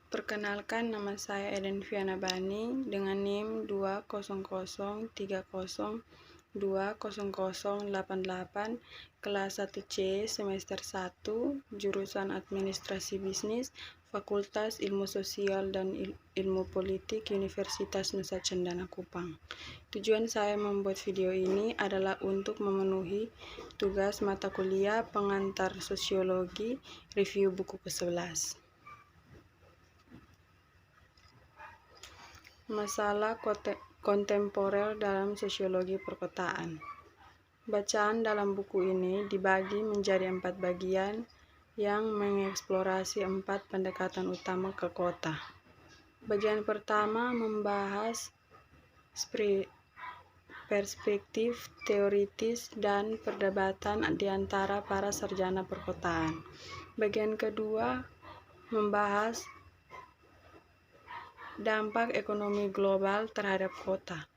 Perkenalkan, nama saya Eden Viana Bani dengan NIM 20030020088, kelas 1C, semester 1, jurusan Administrasi Bisnis, Fakultas Ilmu Sosial dan Ilmu Politik, Universitas Nusa Cendana Kupang. Tujuan saya membuat video ini adalah untuk memenuhi tugas mata kuliah pengantar sosiologi, review buku ke-11. Masalah kontemporer dalam sosiologi perkotaan. Bacaan dalam buku ini dibagi menjadi 4 bagian yang mengeksplorasi 4 pendekatan utama ke kota. Bagian pertama membahas perspektif teoritis dan perdebatan di antara para sarjana perkotaan. Bagian kedua membahas dampak ekonomi global terhadap kota.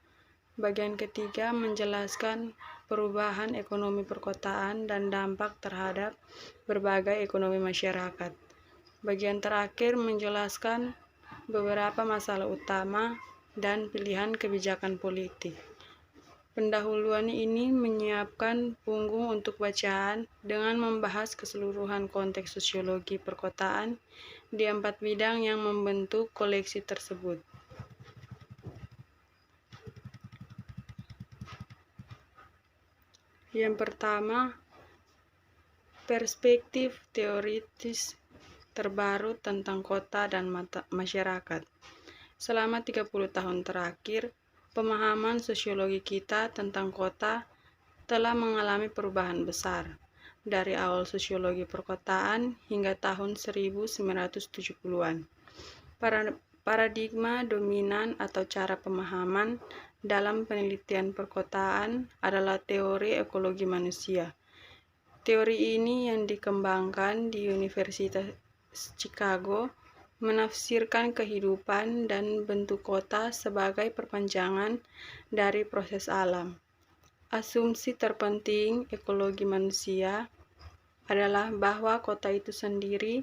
Bagian ketiga menjelaskan perubahan ekonomi perkotaan dan dampak terhadap berbagai ekonomi masyarakat. Bagian terakhir menjelaskan beberapa masalah utama dan pilihan kebijakan politik. Pendahuluan ini menyiapkan punggung untuk bacaan dengan membahas keseluruhan konteks sosiologi perkotaan di 4 bidang yang membentuk koleksi tersebut. Yang pertama, perspektif teoritis terbaru tentang kota dan masyarakat. Selama 30 tahun terakhir, pemahaman sosiologi kita tentang kota telah mengalami perubahan besar. Dari awal sosiologi perkotaan hingga tahun 1970-an. Paradigma dominan atau cara pemahaman dalam penelitian perkotaan adalah teori ekologi manusia. Teori ini yang dikembangkan di Universitas Chicago menafsirkan kehidupan dan bentuk kota sebagai perpanjangan dari proses alam. Asumsi terpenting ekologi manusia adalah bahwa kota itu sendiri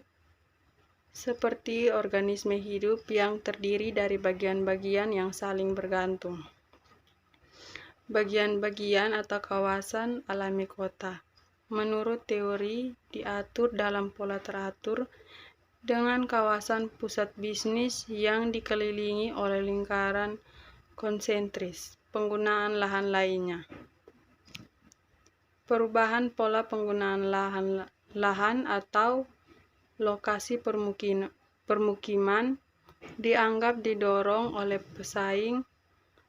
seperti organisme hidup yang terdiri dari bagian-bagian yang saling bergantung. Bagian-bagian atau kawasan alami kota, menurut teori, diatur dalam pola teratur dengan kawasan pusat bisnis yang dikelilingi oleh lingkaran konsentris, penggunaan lahan lainnya. Perubahan pola penggunaan lahan atau lokasi permukiman dianggap didorong oleh pesaing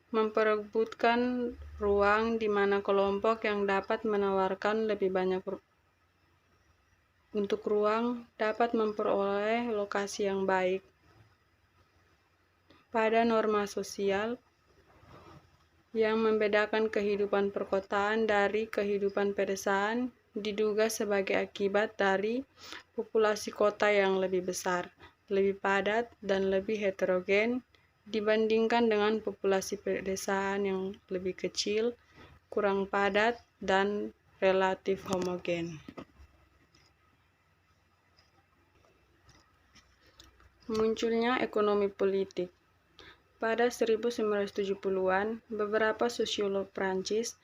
memperebutkan ruang di mana kelompok yang dapat menawarkan lebih banyak untuk ruang dapat memperoleh lokasi yang baik. Pada norma sosial yang membedakan kehidupan perkotaan dari kehidupan pedesaan diduga sebagai akibat dari populasi kota yang lebih besar, lebih padat, dan lebih heterogen dibandingkan dengan populasi pedesaan yang lebih kecil, kurang padat, dan relatif homogen. Munculnya ekonomi politik. Pada 1970-an, beberapa sosiolog Prancis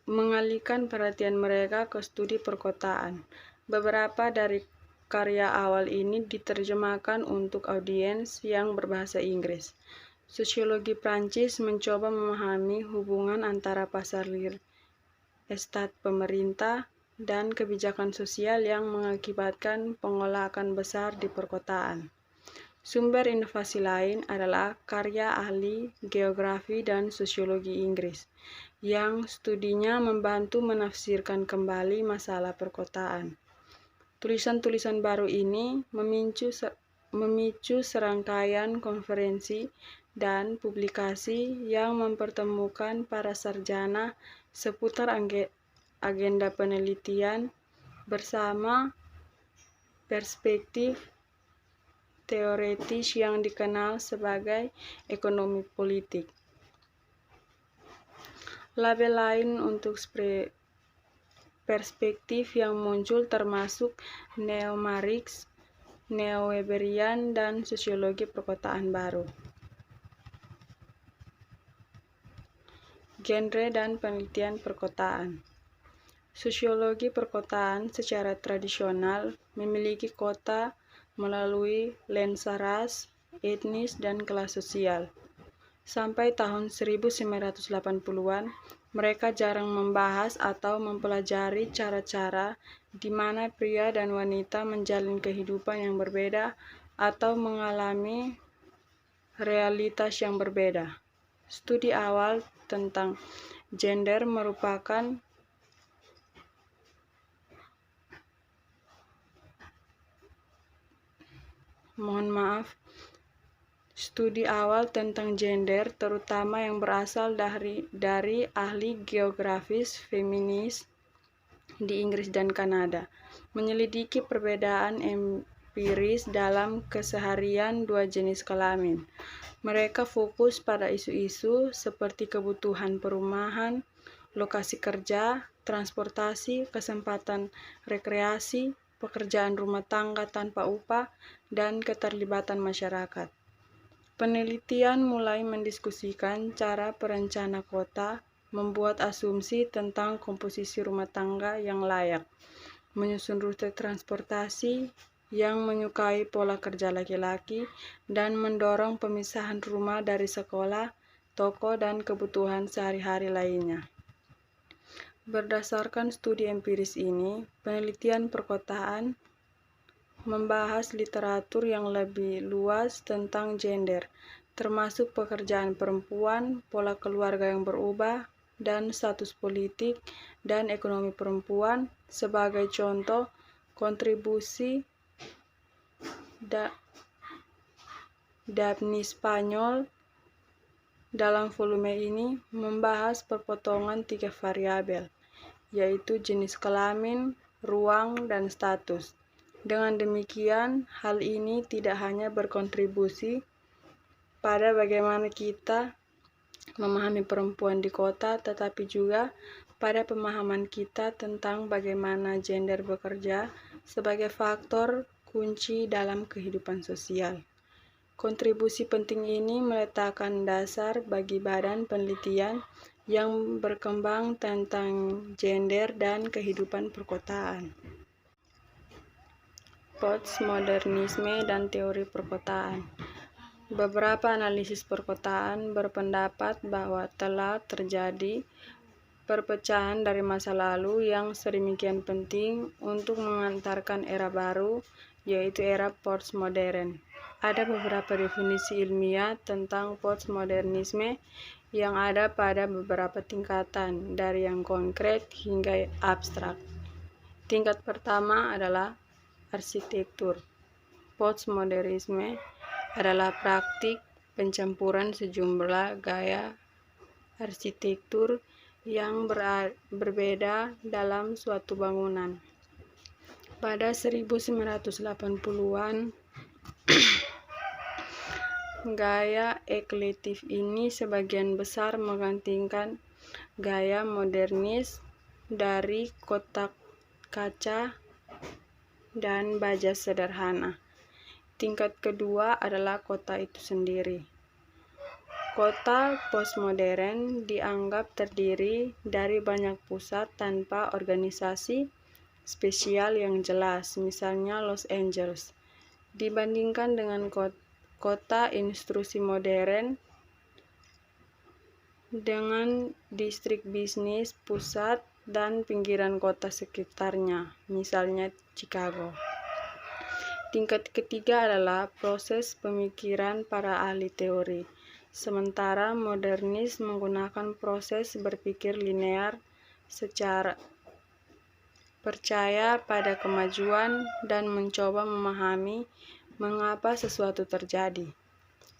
mengalihkan perhatian mereka ke studi perkotaan. Beberapa dari karya awal ini diterjemahkan untuk audiens yang berbahasa Inggris. Sosiologi Prancis mencoba memahami hubungan antara pasar real estate pemerintah dan kebijakan sosial yang mengakibatkan pengolahan besar di perkotaan. Sumber inovasi lain adalah karya ahli geografi dan sosiologi Inggris, yang studinya membantu menafsirkan kembali masalah perkotaan. Tulisan-tulisan baru ini memicu serangkaian konferensi dan publikasi yang mempertemukan para sarjana seputar agenda penelitian bersama perspektif teoritis yang dikenal sebagai ekonomi politik. Label lain untuk perspektif yang muncul termasuk Neo-Marx, neo-Weberian, dan sosiologi perkotaan baru. Genre dan penelitian perkotaan. Sosiologi perkotaan secara tradisional memiliki kota melalui lensa ras, etnis, dan kelas sosial. Sampai tahun 1980-an, mereka jarang membahas atau mempelajari cara-cara di mana pria dan wanita menjalin kehidupan yang berbeda atau mengalami realitas yang berbeda. Studi awal tentang gender merupakan studi awal tentang gender, terutama yang berasal dari ahli geografis feminis di Inggris dan Kanada, menyelidiki perbedaan empiris dalam keseharian dua jenis kelamin. Mereka fokus pada isu-isu seperti kebutuhan perumahan, lokasi kerja, transportasi, kesempatan rekreasi, pekerjaan rumah tangga tanpa upah, dan keterlibatan masyarakat. Penelitian mulai mendiskusikan cara perencana kota, membuat asumsi tentang komposisi rumah tangga yang layak, menyusun rute transportasi yang menyukai pola kerja laki-laki, dan mendorong pemisahan rumah dari sekolah, toko, dan kebutuhan sehari-hari lainnya. Berdasarkan studi empiris ini, penelitian perkotaan membahas literatur yang lebih luas tentang gender, termasuk pekerjaan perempuan, pola keluarga yang berubah, dan status politik dan ekonomi perempuan. Sebagai contoh, kontribusi Daphne Spanyol dalam volume ini membahas perpotongan 3 variabel, yaitu jenis kelamin, ruang, dan status. Dengan demikian, hal ini tidak hanya berkontribusi pada bagaimana kita memahami perempuan di kota, tetapi juga pada pemahaman kita tentang bagaimana gender bekerja sebagai faktor kunci dalam kehidupan sosial. Kontribusi penting ini meletakkan dasar bagi badan penelitian yang berkembang tentang gender dan kehidupan perkotaan. Postmodernisme dan teori perkotaan. Beberapa analisis perkotaan berpendapat bahwa telah terjadi perpecahan dari masa lalu yang sedemikian penting untuk mengantarkan era baru, yaitu era postmodern. Ada beberapa definisi ilmiah tentang postmodernisme yang ada pada beberapa tingkatan, dari yang konkret hingga abstrak. Tingkat pertama adalah arsitektur. Postmodernisme adalah praktik pencampuran sejumlah gaya arsitektur yang berbeda dalam suatu bangunan. Pada 1980-an, gaya eklektik ini sebagian besar menggantikan gaya modernis dari kotak kaca dan baja sederhana. Tingkat kedua adalah kota itu sendiri. Kota postmodern dianggap terdiri dari banyak pusat tanpa organisasi spesial yang jelas, misalnya Los Angeles, dibandingkan dengan kota industri modern dengan distrik bisnis, pusat, dan pinggiran kota sekitarnya, misalnya Chicago. Tingkat ketiga adalah proses pemikiran para ahli teori. Sementara modernis menggunakan proses berpikir linear secara percaya pada kemajuan dan mencoba memahami mengapa sesuatu terjadi.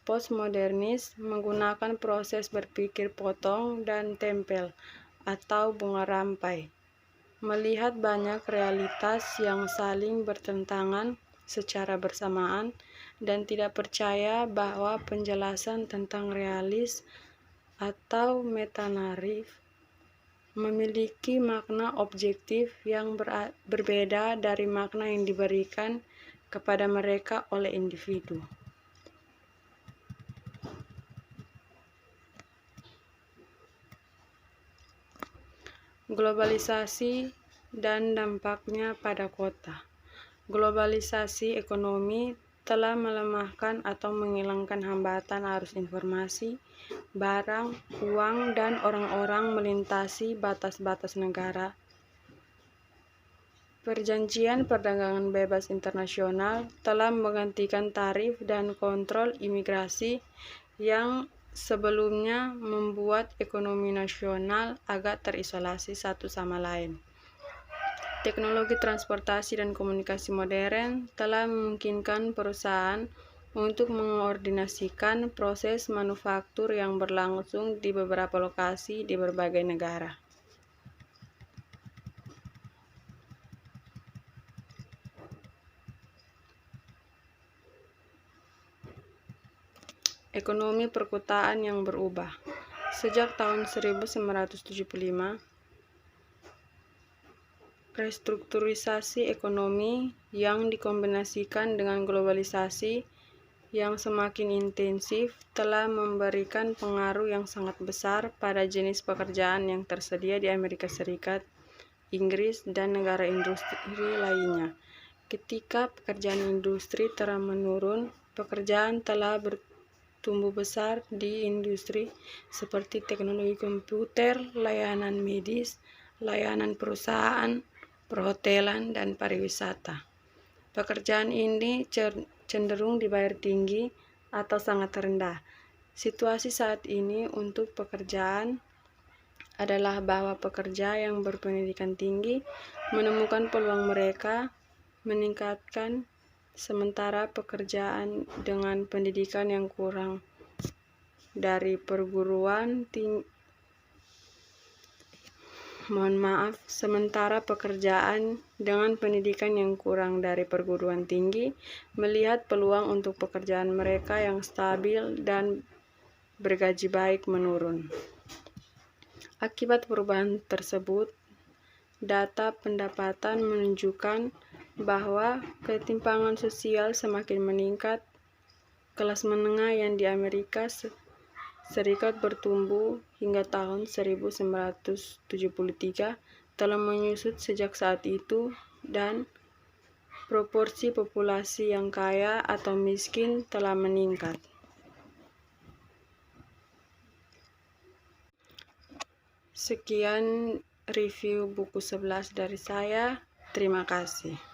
Postmodernis menggunakan proses berpikir potong dan tempel atau bunga rampai, melihat banyak realitas yang saling bertentangan secara bersamaan dan tidak percaya bahwa penjelasan tentang realis atau metanarif memiliki makna objektif yang berbeda dari makna yang diberikan kepada mereka oleh individu. Globalisasi dan dampaknya pada kota. Globalisasi ekonomi telah melemahkan atau menghilangkan hambatan arus informasi, barang, uang, dan orang-orang melintasi batas-batas negara. Perjanjian perdagangan bebas internasional telah menggantikan tarif dan kontrol imigrasi yang sebelumnya membuat ekonomi nasional agak terisolasi satu sama lain. Teknologi transportasi dan komunikasi modern telah memungkinkan perusahaan untuk mengkoordinasikan proses manufaktur yang berlangsung di beberapa lokasi di berbagai negara. Ekonomi perkotaan yang berubah. Sejak tahun 1975, restrukturisasi ekonomi yang dikombinasikan dengan globalisasi yang semakin intensif telah memberikan pengaruh yang sangat besar pada jenis pekerjaan yang tersedia di Amerika Serikat, Inggris, dan negara industri lainnya. Ketika pekerjaan industri telah menurun, pekerjaan telah tumbuh besar di industri seperti teknologi komputer, layanan medis, layanan perusahaan, perhotelan, dan pariwisata. Pekerjaan ini cenderung dibayar tinggi atau sangat rendah. Situasi saat ini untuk pekerjaan adalah bahwa pekerja yang berpendidikan tinggi menemukan peluang mereka meningkatkan, sementara pekerjaan dengan pendidikan yang kurang dari perguruan tinggi sementara pekerjaan dengan pendidikan yang kurang dari perguruan tinggi melihat peluang untuk pekerjaan mereka yang stabil dan bergaji baik menurun. Akibat perubahan tersebut, data pendapatan menunjukkan bahwa ketimpangan sosial semakin meningkat. Kelas menengah yang di Amerika Serikat bertumbuh hingga tahun 1973 telah menyusut sejak saat itu, dan proporsi populasi yang kaya atau miskin telah meningkat. Sekian review buku 11 dari saya. Terima kasih.